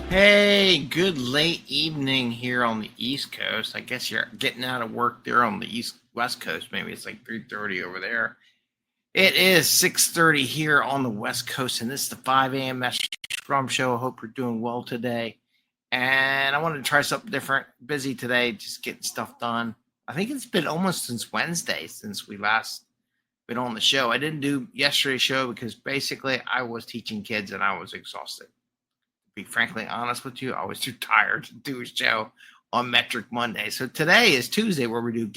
Hey, good late evening here on the East Coast. I guess you're getting out of work there on the West Coast. Maybe it's like 3:30 over there. It is 6:30 here on the West Coast, and this is the 5 a.m. Scrum Show. I hope you're doing well today. And I wanted to try something different. Busy today, just getting stuff done. I think it's been almost since Wednesday since we last been on the show. I didn't do yesterday's show because basically I was teaching kids and I was exhausted. Be frankly honest with you, I was too tired to do a show on Metric Monday. So today is Tuesday where we do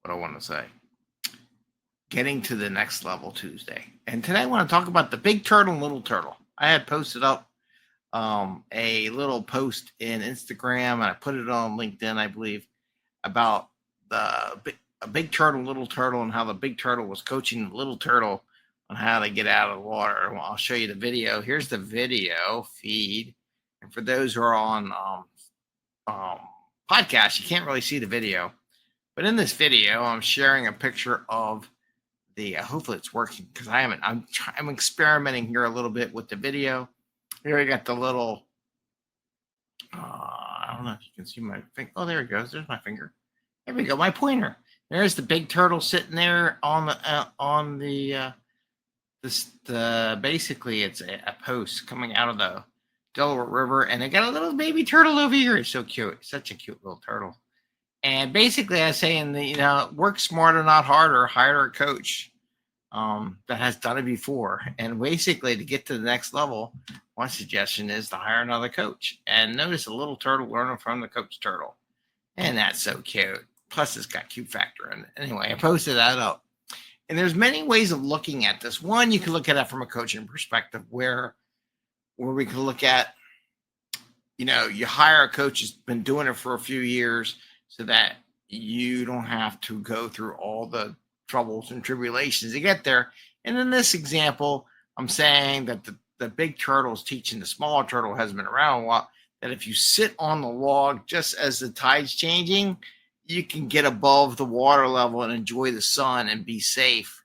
what I want to say, getting to the next level Tuesday. And today I want to talk about the big turtle and little turtle. I had posted up a little post in Instagram and I put it on LinkedIn, I believe, about a big turtle, little turtle, and how the big turtle was coaching the little turtle on how to get out of the water. Well, I'll show you the video. Here's the video feed. And for those who are on podcast, you can't really see the video. But in this video, I'm sharing a picture of the. Hopefully, it's working because I'm experimenting here a little bit with the video. Here I got the little. I don't know if you can see my finger. Oh, there it goes. There's my finger. There we go. My pointer. There's the big turtle sitting there on the basically it's a post coming out of the Delaware River, and I got a little baby turtle over here. It's so cute. Such a cute little turtle. And basically, I was saying that work smarter, not harder. Hire a coach that has done it before. And basically, to get to the next level, one suggestion is to hire another coach. And notice a little turtle learning from the coach turtle, and that's so cute. Plus, it's got cute factor in it. Anyway, I posted that up. And there's many ways of looking at this. One, you can look at it from a coaching perspective where we can look at, you hire a coach who's been doing it for a few years so that you don't have to go through all the troubles and tribulations to get there. And in this example, I'm saying that the big turtle is teaching the smaller turtle, has been around a while, that if you sit on the log just as the tide's changing, you can get above the water level and enjoy the sun and be safe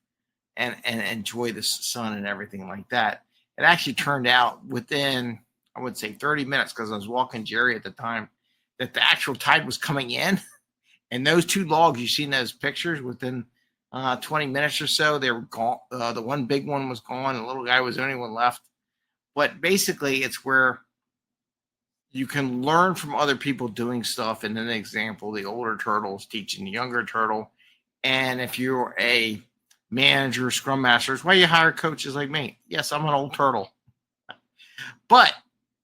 and enjoy the sun and everything like that. It actually turned out within, I would say 30 minutes, because I was walking Jerry at the time, that the actual tide was coming in. And those two logs, you see in those pictures, within 20 minutes or so, they were gone. The one big one was gone. The little guy was the only one left. But basically, it's where you can learn from other people doing stuff. And an example, the older turtles teaching the younger turtle. And if you're a manager, scrum master, it's why you hire coaches like me. Yes, I'm an old turtle. But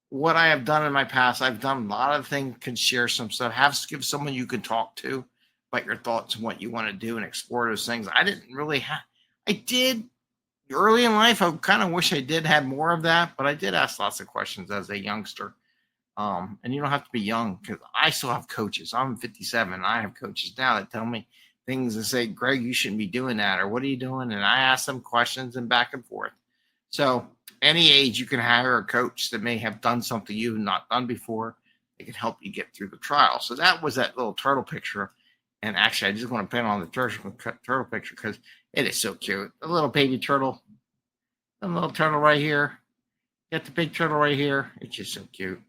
what I have done in my past, I've done a lot of things, can share some stuff, give someone you can talk to about your thoughts and what you want to do and explore those things. I didn't really have, I did early in life. I kind of wish I did have more of that, but I did ask lots of questions as a youngster. And you don't have to be young, because I still have coaches. I'm 57. I have coaches now that tell me things and say, Greg, you shouldn't be doing that, or what are you doing? And I ask them questions and back and forth. So any age, you can hire a coach that may have done something you've not done before. They can help you get through the trial. So that was that little turtle picture. And actually, I just want to pin on the turtle picture because it is so cute. A little baby turtle. A little turtle right here. Got the big turtle right here. It's just so cute.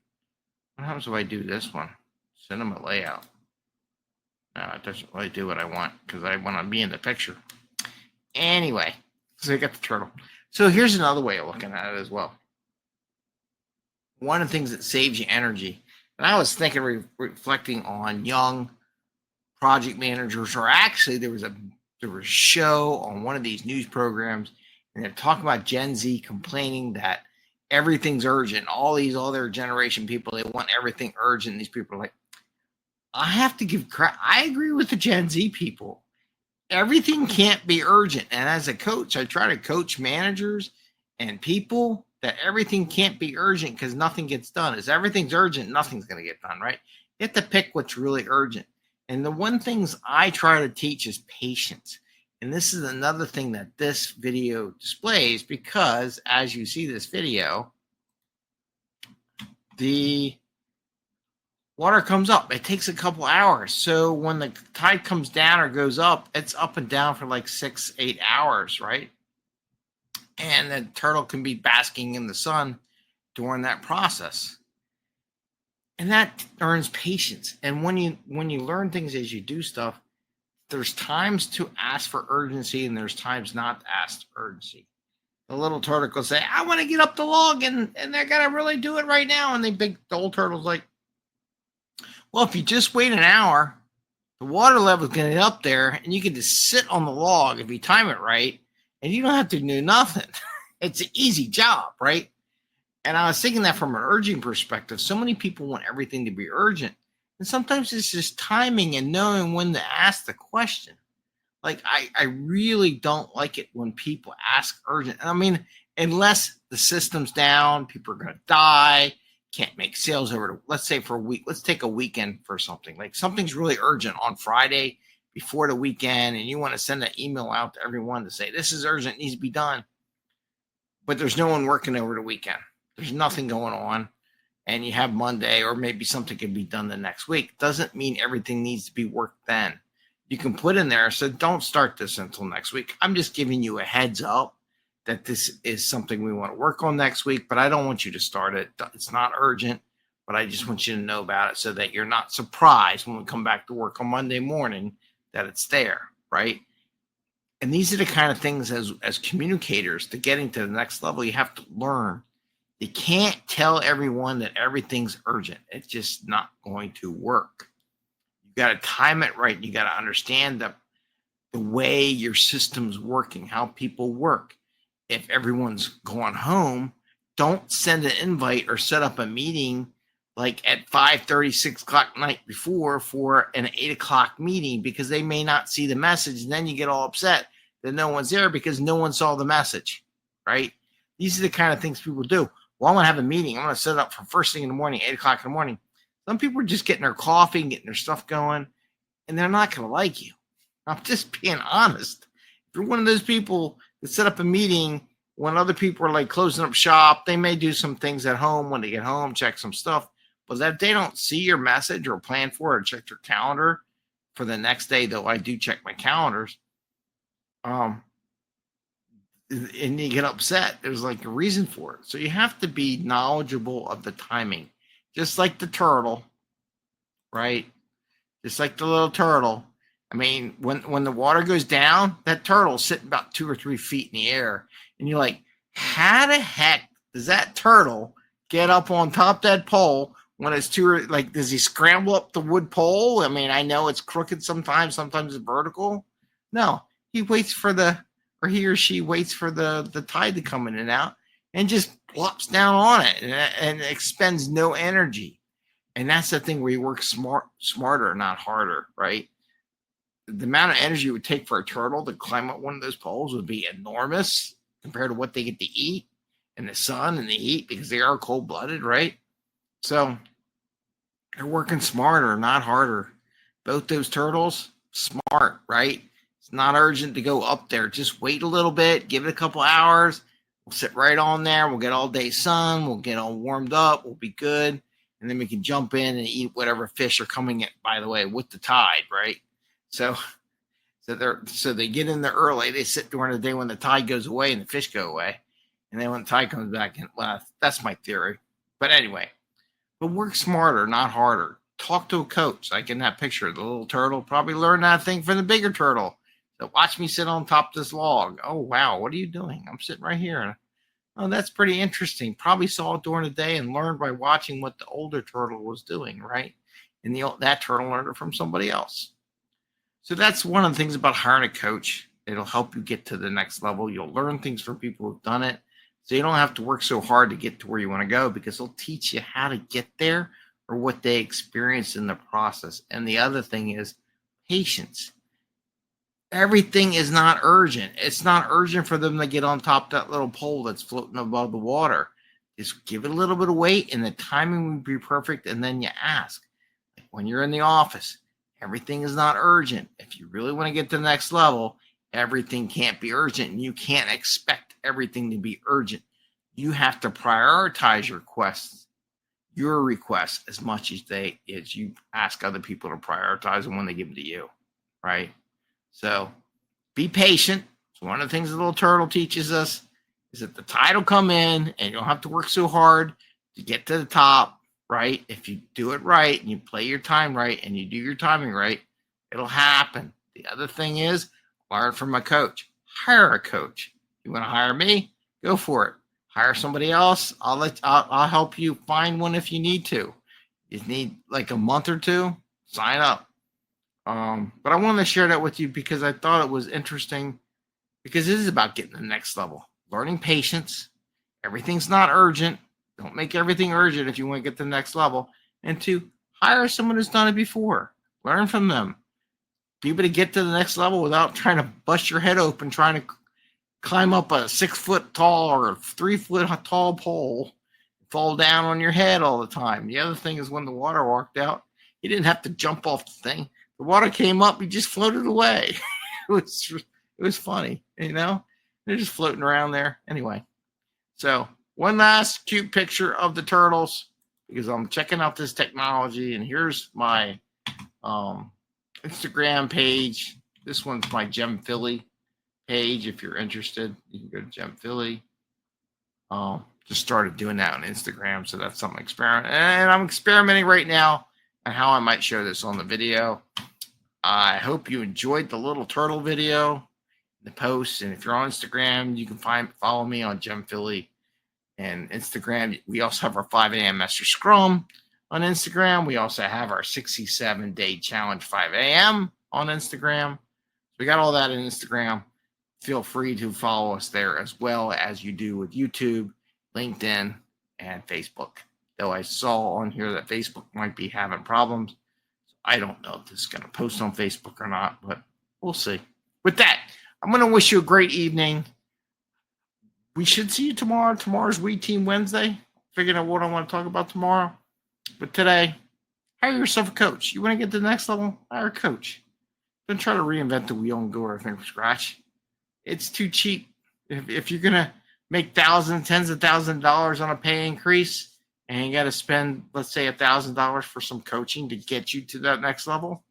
What happens if I do this one? Cinema layout. No, it doesn't really do what I want because I want to be in the picture. Anyway, so I got the turtle. So here's another way of looking at it as well. One of the things that saves you energy, and I was thinking, reflecting on young project managers, or actually there was a show on one of these news programs, and they're talking about Gen Z complaining that everything's urgent. All these other generation people, they want everything urgent. These people are like, I have to give credit. I agree with the Gen Z people. Everything can't be urgent. And as a coach, I try to coach managers and people that everything can't be urgent because nothing gets done. As everything's urgent, nothing's going to get done, right? You have to pick what's really urgent. And the one things I try to teach is patience. And this is another thing that this video displays, because as you see this video, the water comes up. It takes a couple hours. So when the tide comes down or goes up, it's up and down for like 6-8 hours, right? And the turtle can be basking in the sun during that process. And that earns patience. And when you learn things as you do stuff, there's times to ask for urgency and there's times not to ask for urgency. The little turtle will say, I want to get up the log and they're gonna really do it right now. And the old turtle's like, well, if you just wait an hour, the water level is gonna get up there and you can just sit on the log if you time it right, and you don't have to do nothing. It's an easy job, right? And I was thinking that from an urgent perspective. So many people want everything to be urgent. And sometimes it's just timing and knowing when to ask the question. Like, I really don't like it when people ask urgent. I mean, unless the system's down, people are going to die, can't make sales over to, let's say for a week. Let's take a weekend for something. Like something's really urgent on Friday before the weekend, and you want to send an email out to everyone to say, this is urgent, needs to be done. But there's no one working over the weekend. There's nothing going on, and you have Monday, or maybe something can be done the next week. Doesn't mean everything needs to be worked then. You can put in there, so don't start this until next week. I'm just giving you a heads up that this is something we want to work on next week, but I don't want you to start it. It's not urgent, but I just want you to know about it so that you're not surprised when we come back to work on Monday morning that it's there, right? And these are the kind of things as communicators, to getting to the next level, you have to learn. You can't tell everyone that everything's urgent. It's just not going to work. You got to time it right. You got to understand the way your system's working, how people work. If everyone's going home, don't send an invite or set up a meeting like at 5:30, 6 o'clock night before for an 8 o'clock meeting, because they may not see the message. And then you get all upset that no one's there because no one saw the message, right? These are the kind of things people do. Well, I'm going to have a meeting. I'm going to set it up for first thing in the morning, 8 o'clock in the morning. Some people are just getting their coffee and getting their stuff going, and they're not going to like you. I'm just being honest. If you're one of those people that set up a meeting when other people are like closing up shop, they may do some things at home when they get home, check some stuff. But if they don't see your message or plan for it or check their calendar for the next day, though I do check my calendars, and you get upset, there's like a reason for it. So you have to be knowledgeable of the timing, just like the turtle, right? Just like the little turtle. I mean, when the water goes down, that turtle's sitting about 2 or 3 feet in the air, and you're like, how the heck does that turtle get up on top of that pole when it's does he scramble up the wood pole? I mean, I know it's crooked sometimes it's vertical. No, he or she waits for the tide to come in and out and just plops down on it and expends no energy. And that's the thing where you work smarter, not harder, right? The amount of energy it would take for a turtle to climb up one of those poles would be enormous compared to what they get to eat in the sun and the heat, because they are cold-blooded, right? So they're working smarter, not harder. Both those turtles, smart, right? It's not urgent to go up there. Just wait a little bit, give it a couple hours. We'll sit right on there. We'll get all day sun. We'll get all warmed up. We'll be good. And then we can jump in and eat whatever fish are coming in, by the way, with the tide, right? So they get in there early. They sit during the day when the tide goes away and the fish go away. And then when the tide comes back in, well, that's my theory. But anyway, but work smarter, not harder. Talk to a coach. Like in that picture, the little turtle probably learned that thing from the bigger turtle. So watch me sit on top of this log. Oh, wow. What are you doing? I'm sitting right here. Oh, that's pretty interesting. Probably saw it during the day and learned by watching what the older turtle was doing, right? And that turtle learned it from somebody else. So that's one of the things about hiring a coach. It'll help you get to the next level. You'll learn things from people who've done it. So you don't have to work so hard to get to where you want to go, because they'll teach you how to get there or what they experienced in the process. And the other thing is patience. Everything is not urgent. It's not urgent for them to get on top of that little pole that's floating above the water. Just give it a little bit of weight and the timing will be perfect. And then you ask. Like when you're in the office, everything is not urgent. If you really want to get to the next level, everything can't be urgent, and you can't expect everything to be urgent. You have to prioritize your requests as much as you ask other people to prioritize them when they give them to you, right? So be patient. So one of the things the little turtle teaches us is that the tide will come in and you don't have to work so hard to get to the top, right? If you do it right and you play your time right and you do your timing right, it'll happen. The other thing is, learn from a coach. Hire a coach. You want to hire me? Go for it. Hire somebody else. I'll help you find one if you need to. You need like a month or two, sign up. But I wanted to share that with you because I thought it was interesting, because this is about getting to the next level. Learning patience. Everything's not urgent. Don't make everything urgent if you want to get to the next level. And to hire someone who's done it before. Learn from them. Be able to get to the next level without trying to bust your head open, trying to climb up a 6 foot tall or a 3 foot tall pole, fall down on your head all the time. The other thing is, when the water walked out, he didn't have to jump off the thing. The water came up, he just floated away. It was funny, you know? They're just floating around there. Anyway, so one last cute picture of the turtles, because I'm checking out this technology, and here's my Instagram page. This one's my Gem Philly page. If you're interested, you can go to Gem Philly. Just started doing that on Instagram, so that's something experiment. And I'm experimenting right now on how I might show this on the video. I hope you enjoyed the little turtle video, the post, and if you're on Instagram, you can follow me on Gem Philly and Instagram. We also have our 5 a.m. Master Scrum on Instagram. We also have our 67-day challenge 5 a.m. on Instagram. We got all that on Instagram. Feel free to follow us there as well as you do with YouTube, LinkedIn, and Facebook. Though I saw on here that Facebook might be having problems. I don't know if this is going to post on Facebook or not, but we'll see. With that, I'm going to wish you a great evening. We should see you tomorrow. Tomorrow's We Team Wednesday. Figuring out what I want to talk about tomorrow. But today, hire yourself a coach. You want to get to the next level? Hire a coach. Don't try to reinvent the wheel and go everything from scratch. It's too cheap. If you're going to make thousands, tens of thousands of dollars on a pay increase, and you got to spend, let's say, $1,000 for some coaching to get you to that next level,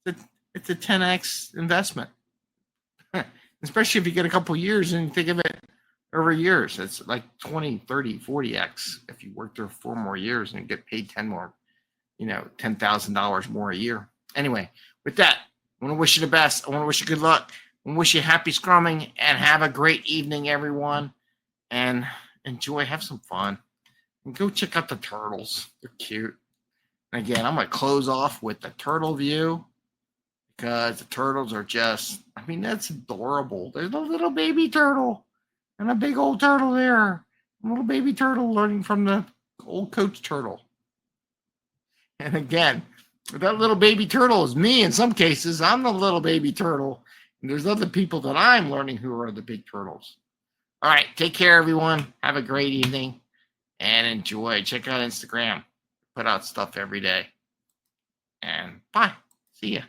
it's a 10x investment. Especially if you get a couple years and you think of it over years. It's like 20, 30, 40x if you work there 4 more years and get paid $10,000 more a year. Anyway, with that, I want to wish you the best. I want to wish you good luck. I want to wish you happy scrumming, and have a great evening, everyone. And enjoy, have some fun. And go check out the turtles. They're cute. And again, I'm going to close off with the turtle view, because the turtles are just, that's adorable. There's a little baby turtle and a big old turtle there. A little baby turtle learning from the old coach turtle. And again, that little baby turtle is me in some cases. I'm the little baby turtle. And there's other people that I'm learning who are the big turtles. All right. Take care, everyone. Have a great evening and enjoy. Check out Instagram. Put out stuff every day. And bye. See ya.